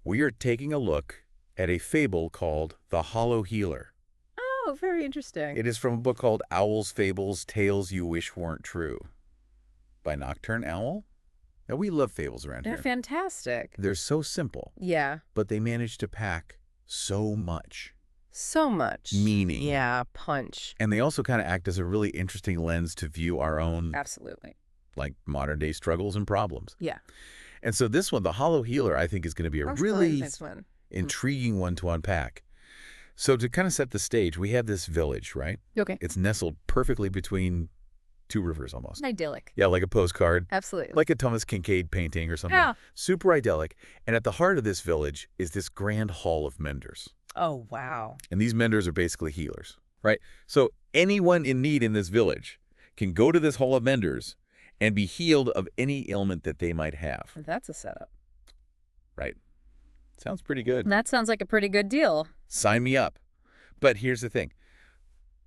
We are taking a look at a fable called The Hollow Healer. Oh, very interesting. It is from a book called Owl's Fables, Tales You Wish Weren't True by Nocturne Owl. Now, we love fables around They're here. fantastic. They're so simple, Yeah. but they manage to pack so much So much. meaning. Yeah, punch. And they also kind of act as a really interesting lens to view our own, Absolutely. like, modern-day struggles and problems. Yeah. And so this one, The Hollow Healer, I think is going to be a really This one. intriguing one to unpack. So to kind of set the stage, we have this village, right? Okay. It's nestled perfectly between two rivers almost. Idyllic. Yeah, like a postcard. Absolutely. Like a Thomas Kincaid painting or something. Yeah. Super idyllic. And at the heart of this village is this grand hall of menders. Oh, wow. And these menders are basically healers, right? So anyone in need in this village can go to this hall of menders and be healed of any ailment that they might have. That's a setup. Right. Sounds pretty good. That sounds like a pretty good deal. Sign me up. But here's the thing.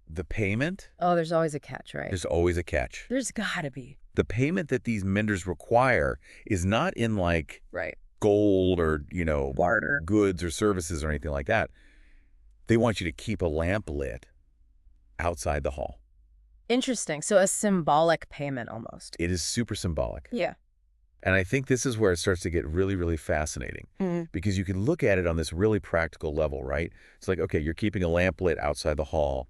The payment, Oh, there's always a catch, right? there's always a catch. There's gotta be. The payment that these menders require is not in like Right. gold or, Barter. goods or services or anything like that. They want you to keep a lamp lit outside the hall. Interesting. So a symbolic payment almost. It is super symbolic. Yeah. And I think this is where it starts to get really, really fascinating because you can look at it on this really practical level, right? It's like, okay, you're keeping a lamp lit outside the hall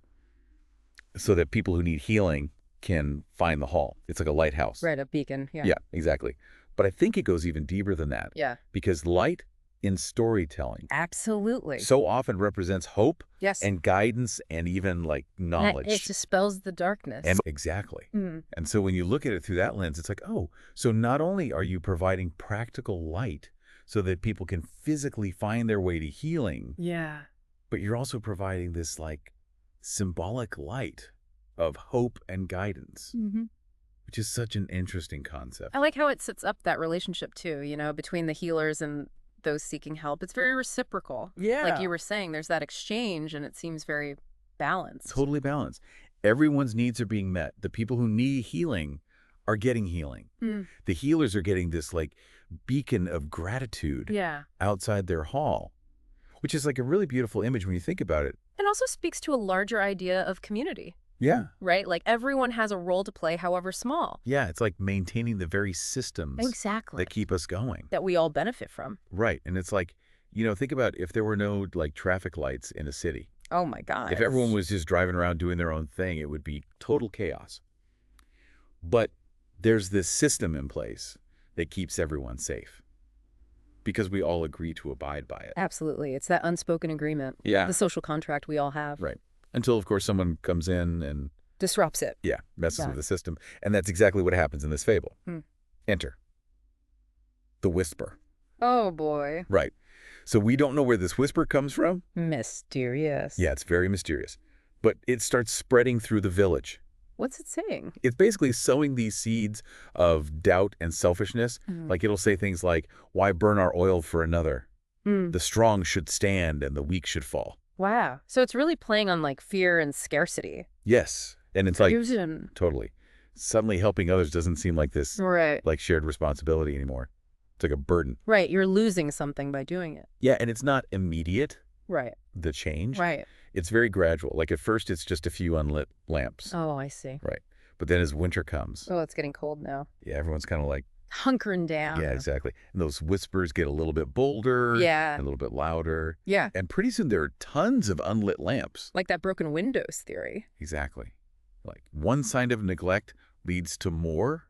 so that people who need healing can find the hall. It's like a lighthouse. Right, a beacon. Yeah. Yeah, exactly. But I think it goes even deeper than that Yeah. because light in storytelling Absolutely. so often represents hope Yes. and guidance and even like knowledge. It dispels the darkness. And exactly. Mm. And so when you look at it through that lens, it's like, oh, so not only are you providing practical light so that people can physically find their way to healing, Yeah. but you're also providing this like symbolic light of hope and guidance, which is such an interesting concept. I like how it sets up that relationship too, between the healers and those seeking help. It's very reciprocal. Yeah. Like you were saying, there's that exchange and it seems very balanced. Totally balanced. Everyone's needs are being met. The people who need healing are getting healing. The healers are getting this like beacon of gratitude Yeah. outside their hall, which is like a really beautiful image when you think about it. It also speaks to a larger idea of community, Yeah. right? Like everyone has a role to play, however small. Yeah, it's like maintaining the very systems Exactly. that keep us going. That we all benefit from. Right. And it's like, think about if there were no like traffic lights in a city. Oh my God. If everyone was just driving around doing their own thing, it would be total chaos. But there's this system in place that keeps everyone safe because we all agree to abide by it. Absolutely. It's that unspoken agreement. Yeah. The social contract we all have. Right. Until, of course, someone comes in and, Disrupts it. messes Yeah. with the system. And that's exactly what happens in this fable. Enter the whisper. Oh boy. Right. So we don't know where this whisper comes from. Mysterious. Yeah, it's very mysterious. But it starts spreading through the village. What's it saying? It's basically sowing these seeds of doubt and selfishness. Like it'll say things like, why burn our oil for another? The strong should stand and the weak should fall. Wow. So it's really playing on like fear and scarcity. Yes. And it's like, Fusion. totally. Suddenly helping others doesn't seem like this, Right. like shared responsibility anymore. It's like a burden. Right. You're losing something by doing it. Yeah, and it's not immediate, Right. the change. Right. It's very gradual. Like at first it's just a few unlit lamps. Oh, I see. Right. But then as winter comes, Oh, it's getting cold now. yeah, everyone's kind of like, Hunkering down. yeah, exactly. And those whispers get a little bit bolder. Yeah. And a little bit louder. Yeah. And pretty soon there are tons of unlit lamps. Like that broken windows theory. Exactly. Like one sign of neglect leads to more.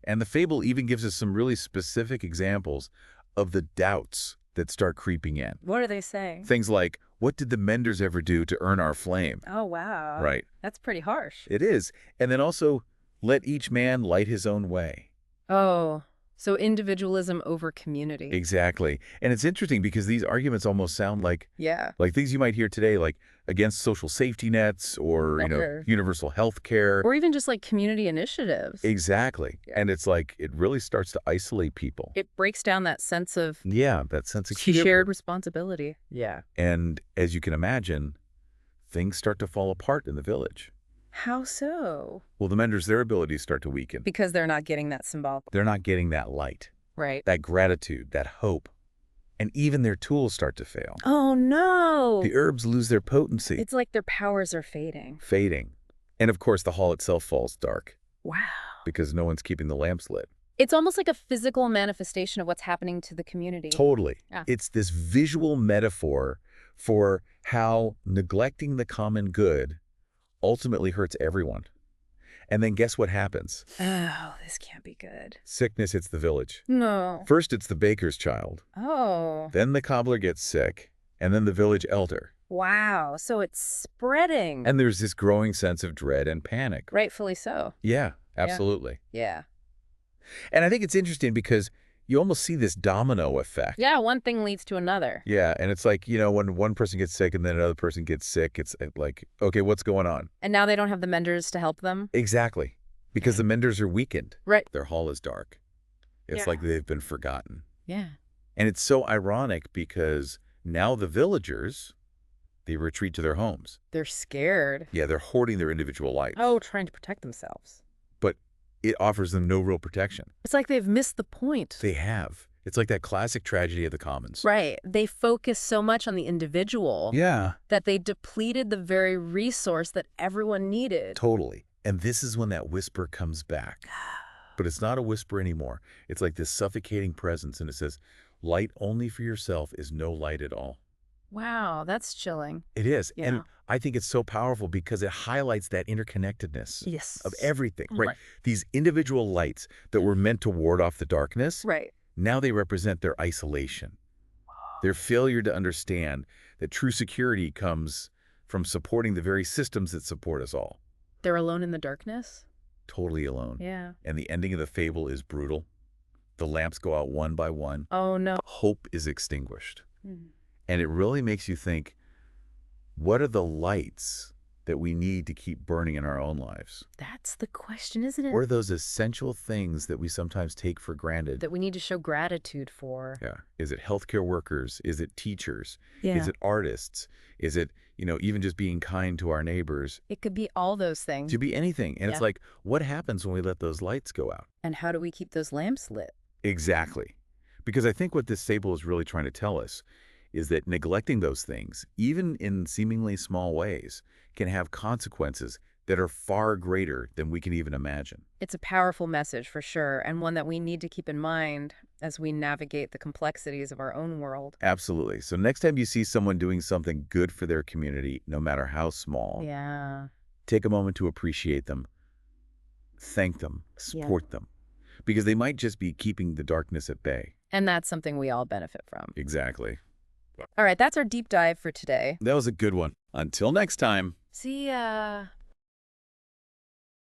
And the fable even gives us some really specific examples of the doubts that start creeping in. What are they saying? Things like, what did the menders ever do to earn our flame? Oh, wow. Right. That's pretty harsh. It is. And then also, let each man light his own way. Oh, so individualism over community. Exactly. And it's interesting because these arguments almost sound like Yeah. things you might hear today, like against social safety nets or, Sure. universal health care. Or even just like community initiatives. Exactly. Yeah. And it's like, it really starts to isolate people. It breaks down that sense of Yeah, that sense of shared responsibility. Yeah. And as you can imagine, things start to fall apart in the village. How so? Well, the menders, their abilities start to weaken. Because they're not getting that symbolic. They're not getting that light, Right. that gratitude, that hope. And even their tools start to fail. Oh, no. The herbs lose their potency. It's like their powers are fading. Fading. And of course, the hall itself falls dark. Wow. Because no one's keeping the lamps lit. It's almost like a physical manifestation of what's happening to the community. Totally. Yeah. It's this visual metaphor for how neglecting the common good ultimately hurts everyone. And then guess what happens? Oh, this can't be good. Sickness hits the village. No. First, it's the baker's child. Oh. Then the cobbler gets sick. And then the village elder. Wow. So it's spreading. And there's this growing sense of dread and panic. Rightfully so. Yeah, absolutely. Yeah. And I think it's interesting because you almost see this domino effect. Yeah, one thing leads to another. Yeah, and it's like, when one person gets sick and then another person gets sick, it's like, okay, what's going on? And now they don't have the menders to help them? Exactly. Because the menders are weakened. Right. Their hall is dark. It's like they've been forgotten. Yeah. And it's so ironic because now the villagers, they retreat to their homes. They're scared. Yeah, they're hoarding their individual lights. Oh, trying to protect themselves. But it offers them no real protection. It's like they've missed the point. They have. It's like that classic tragedy of the commons. Right. They focus so much on the individual Yeah. that they depleted the very resource that everyone needed. Totally. And this is when that whisper comes back. But it's not a whisper anymore. It's like this suffocating presence, and it says, light only for yourself is no light at all. Wow, that's chilling. It is. Yeah. And I think it's so powerful because it highlights that interconnectedness Yes. of everything, right? Right. These individual lights that were meant to ward off the darkness, Right. now they represent their isolation, their failure to understand that true security comes from supporting the very systems that support us all. They're alone in the darkness? Totally alone. Yeah. And the ending of the fable is brutal. The lamps go out one by one. Oh, no. Hope is extinguished. Hmm. And it really makes you think, what are the lights that we need to keep burning in our own lives? That's the question, isn't it? What are those essential things that we sometimes take for granted? That we need to show gratitude for. Yeah. Is it healthcare workers? Is it teachers? Yeah. Is it artists? Is it, even just being kind to our neighbors? It could be all those things. To be anything. And Yeah. it's like, what happens when we let those lights go out? And how do we keep those lamps lit? Exactly. Because I think what this fable is really trying to tell us is that neglecting those things, even in seemingly small ways, can have consequences that are far greater than we can even imagine. It's a powerful message for sure, and one that we need to keep in mind as we navigate the complexities of our own world. Absolutely. So next time you see someone doing something good for their community, no matter how small, Yeah. take a moment to appreciate them, thank them, support them, because they might just be keeping the darkness at bay. And that's something we all benefit from. Exactly. All right, that's our deep dive for today. That was a good one. Until next time. See ya.